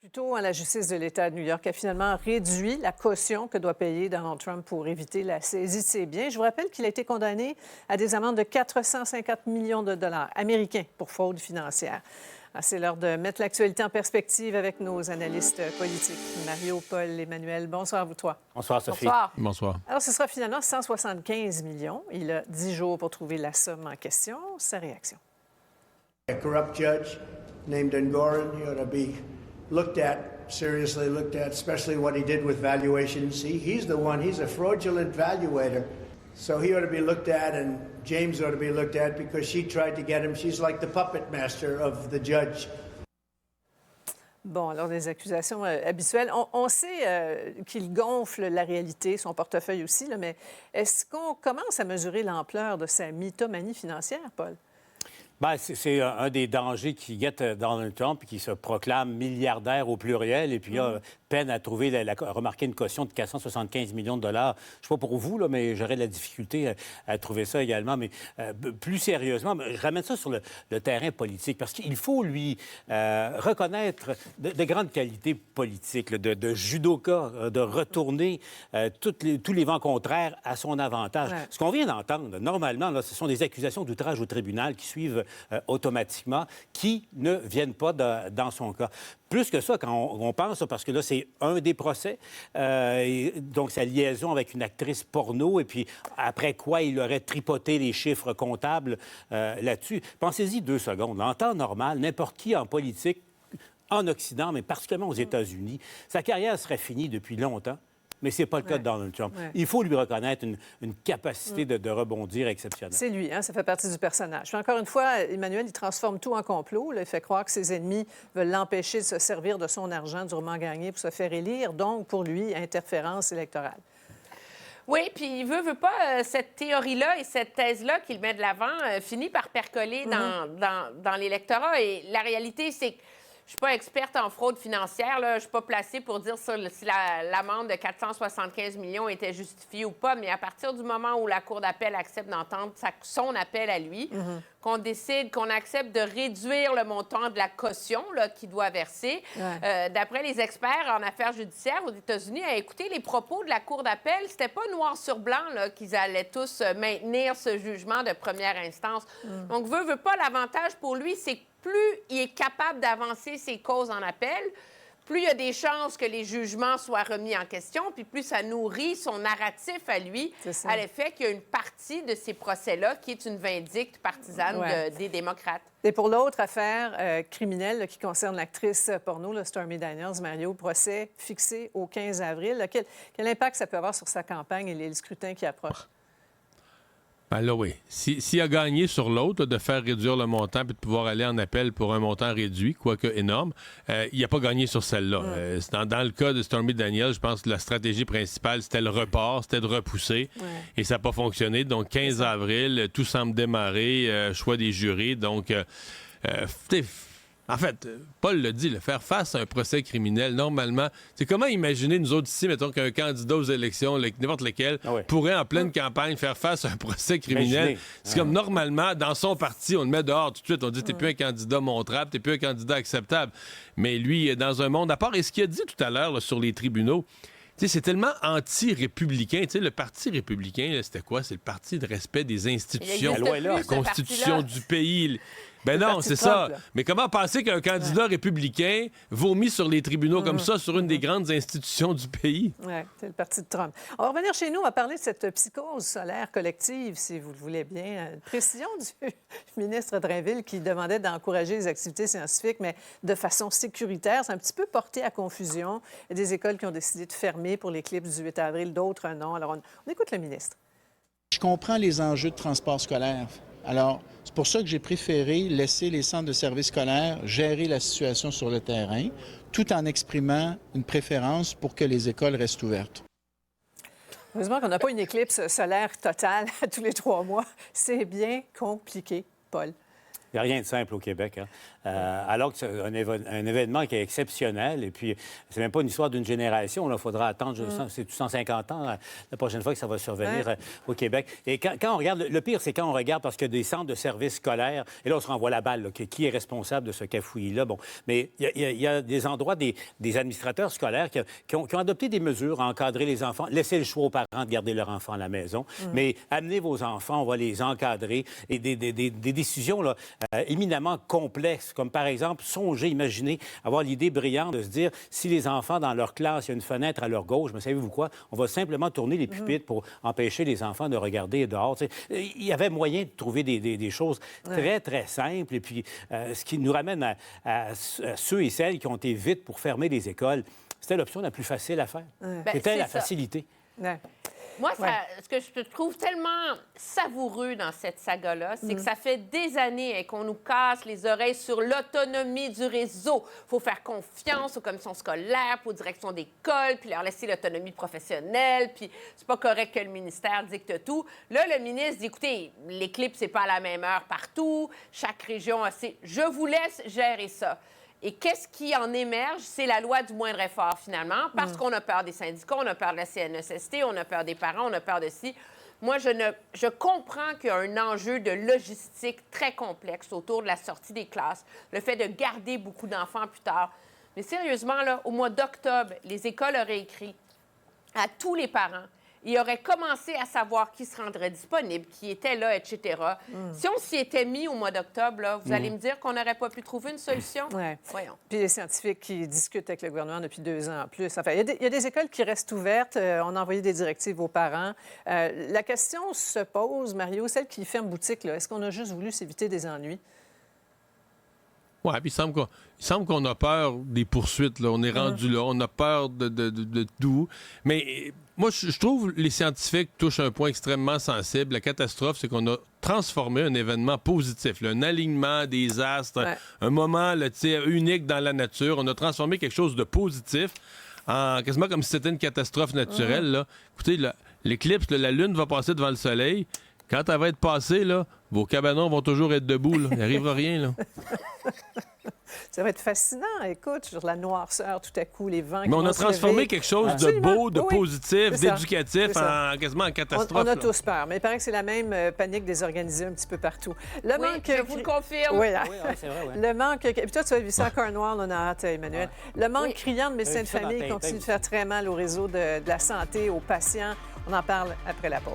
Plus tôt, la justice de l'État de New York a finalement réduit la caution que doit payer Donald Trump pour éviter la saisie de ses biens. Je vous rappelle qu'il a été condamné à des amendes de 450 millions de dollars américains pour fraude financière. C'est l'heure de mettre l'actualité en perspective avec nos analystes politiques. Mario, Paul, Emmanuel, bonsoir à vous trois. Bonsoir, Sophie. Bonsoir. Bonsoir. Alors, ce sera finalement 175 millions. Il a 10 jours pour trouver la somme en question. Sa réaction. A corrupt judge named Engoron, he ought to be looked at, seriously looked at, especially what he did with valuations. He's the one, he's a fraudulent valuator. So he ought to be looked at, and James ought to be looked at because she tried to get him. She's like the puppet master of the judge. Bon, alors des accusations habituelles. On sait qu'il gonfle la réalité, son portefeuille aussi, là, mais est-ce qu'on commence à mesurer l'ampleur de sa mythomanie financière, Paul? Bien, c'est un des dangers qui guette Donald Trump, qui se proclame milliardaire au pluriel, et puis a peine à trouver, remarquer une caution de 475 millions de dollars. Je ne sais pas pour vous, là, mais j'aurais de la difficulté à trouver ça également. Mais plus sérieusement, je ramène ça sur le terrain politique, parce qu'il faut lui reconnaître de grandes qualités politiques, là, de judoka, de retourner tous les vents contraires à son avantage. Ouais. Ce qu'on vient d'entendre, normalement, là, ce sont des accusations d'outrage au tribunal qui suivent automatiquement, qui ne viennent pas dans son cas. Plus que ça, quand on pense, parce que là, c'est un des procès, donc sa liaison avec une actrice porno, et puis après quoi il aurait tripoté les chiffres comptables là-dessus. Pensez-y 2 secondes. En temps normal, n'importe qui en politique, en Occident, mais particulièrement aux États-Unis, sa carrière serait finie depuis longtemps. Mais ce n'est pas le cas de Donald Trump. Ouais. Il faut lui reconnaître une capacité de rebondir exceptionnelle. C'est lui, hein? Ça fait partie du personnage. Puis encore une fois, Emmanuel, il transforme tout en complot. Là. Il fait croire que ses ennemis veulent l'empêcher de se servir de son argent durement gagné pour se faire élire. Donc, pour lui, interférence électorale. Oui, puis il veut pas, cette théorie-là et cette thèse-là qu'il met de l'avant finit par percoler dans l'électorat. Et la réalité, c'est que je ne suis pas experte en fraude financière. Là. Je ne suis pas placée pour dire si l'amende de 475 millions était justifiée ou pas. Mais à partir du moment où la Cour d'appel accepte d'entendre son appel à lui, qu'on décide, qu'on accepte de réduire le montant de la caution qu'il doit verser, d'après les experts en affaires judiciaires aux États-Unis, à écouter les propos de la Cour d'appel, c'était pas noir sur blanc qu'ils allaient tous maintenir ce jugement de première instance. Donc, veut pas, l'avantage pour lui, c'est que plus il est capable d'avancer ses causes en appel, plus il y a des chances que les jugements soient remis en question, puis plus ça nourrit son narratif à lui, à l'effet qu'il y a une partie de ces procès-là qui est une vindicte partisane des démocrates. Et pour l'autre affaire criminelle qui concerne l'actrice porno, Stormy Daniels, Mario, procès fixé au 15 avril, quel impact ça peut avoir sur sa campagne et les scrutins qui approchent? Ben là, oui. S'il a gagné sur l'autre, de faire réduire le montant puis de pouvoir aller en appel pour un montant réduit, quoique énorme, il n'a pas gagné sur celle-là. Dans le cas de Stormy Daniels, je pense que la stratégie principale, c'était le report, c'était de repousser. Et ça n'a pas fonctionné. Donc, 15 avril, tout semble démarrer, choix des jurés. Donc, en fait, Paul l'a dit, faire face à un procès criminel, normalement, c'est comment imaginer, nous autres ici, mettons qu'un candidat aux élections, n'importe lequel, pourrait en pleine campagne faire face à un procès criminel. C'est comme normalement, dans son parti, on le met dehors tout de suite, on dit t'es plus un candidat montrable, t'es plus un candidat acceptable. Mais lui, dans un monde à part, et ce qu'il a dit tout à l'heure sur les tribunaux, c'est tellement anti-républicain. Le Parti républicain, c'était quoi? C'est le parti de respect des institutions, la Constitution du pays. Ben non, c'est ça. Mais comment penser qu'un candidat républicain vomit sur les tribunaux comme ça, sur une des grandes institutions du pays? Oui, c'est le parti de Trump. On va revenir chez nous, on va parler de cette psychose solaire collective, si vous le voulez bien. Une précision du ministre Drainville qui demandait d'encourager les activités scientifiques, mais de façon sécuritaire. C'est un petit peu porté à confusion. Il y a des écoles qui ont décidé de fermer pour l'éclipse du 8 avril, d'autres non. Alors, on écoute le ministre. Je comprends les enjeux de transport scolaire. Alors, c'est pour ça que j'ai préféré laisser les centres de services scolaires gérer la situation sur le terrain, tout en exprimant une préférence pour que les écoles restent ouvertes. Heureusement qu'on n'a pas une éclipse solaire totale tous les 3 mois. C'est bien compliqué, Paul. Il n'y a rien de simple au Québec. Hein. Alors que c'est un événement qui est exceptionnel. Et puis, c'est même pas une histoire d'une génération. Il faudra attendre, c'est 150 ans la prochaine fois que ça va survenir au Québec. Et quand on regarde, le pire, c'est quand on regarde, parce que des centres de services scolaires, et là, on se renvoie la balle, là, qui est responsable de ce cafouillis-là. Bon, mais il y a des endroits, des administrateurs scolaires qui ont adopté des mesures à encadrer les enfants, laisser le choix aux parents de garder leur enfant à la maison, mais amenez vos enfants, on va les encadrer. Et des décisions là, éminemment complexes, comme par exemple, imaginez, avoir l'idée brillante de se dire, si les enfants dans leur classe, il y a une fenêtre à leur gauche, mais savez-vous quoi? On va simplement tourner les pupitres pour empêcher les enfants de regarder dehors. T'sais, il y avait moyen de trouver des choses très, très simples. Et puis, ce qui nous ramène à ceux et celles qui ont été vite pour fermer les écoles, c'était l'option la plus facile à faire. C'était la facilité. Moi, ce que je trouve tellement savoureux dans cette saga-là, c'est que ça fait des années qu'on nous casse les oreilles sur l'autonomie du réseau. Il faut faire confiance aux commissions scolaires, puis aux directions d'école, puis leur laisser l'autonomie professionnelle, puis c'est pas correct que le ministère dicte tout. Là, le ministre dit, écoutez, l'éclipse, c'est pas à la même heure partout, chaque région a ses... Je vous laisse gérer ça. Et qu'est-ce qui en émerge? C'est la loi du moindre effort, finalement, parce qu'on a peur des syndicats, on a peur de la CNESST, on a peur des parents, on a peur de ci. Moi, je comprends qu'il y a un enjeu de logistique très complexe autour de la sortie des classes, le fait de garder beaucoup d'enfants plus tard. Mais sérieusement, là, au mois d'octobre, les écoles auraient écrit à tous les parents. Ils auraient commencé à savoir qui se rendrait disponible, qui était là, etc. Si on s'y était mis au mois d'octobre, là, vous allez me dire qu'on n'aurait pas pu trouver une solution? Voyons. Puis les scientifiques qui discutent avec le gouvernement depuis 2 ans en plus. Enfin, il y a des écoles qui restent ouvertes. On a envoyé des directives aux parents. La question se pose, Mario, celle qui ferme boutique, là, est-ce qu'on a juste voulu s'éviter des ennuis? Oui, puis il semble qu'on a peur des poursuites. Là. On est rendu là. On a peur de tout. Mais moi, je trouve que les scientifiques touchent un point extrêmement sensible. La catastrophe, c'est qu'on a transformé un événement positif, là, un alignement des astres, un moment là, unique dans la nature. On a transformé quelque chose de positif en quasiment comme si c'était une catastrophe naturelle. Là. Écoutez, l'éclipse, la Lune va passer devant le Soleil. Quand elle va être passée, là, vos cabanons vont toujours être debout. Là. Il n'arrivera rien. Là. Ça va être fascinant. Écoute, sur la noirceur, tout à coup, les vents qui Mais on vont a se transformé lever. quelque chose de beau, de positif, C'est ça. d'éducatif C'est ça. quasiment en catastrophe. On a là. tous peur, mais il paraît que c'est la même panique désorganisée un petit peu partout. Le Oui, manque... je vous le confirme. Oui, c'est vrai, Le manque... Puis toi, tu as vu ça à Cornwall, on a hâte, Emmanuel. Le manque criant de médecins de vu ça dans famille Tintin continue de aussi. faire très mal au réseau de la santé, aux patients. On en parle après la pause.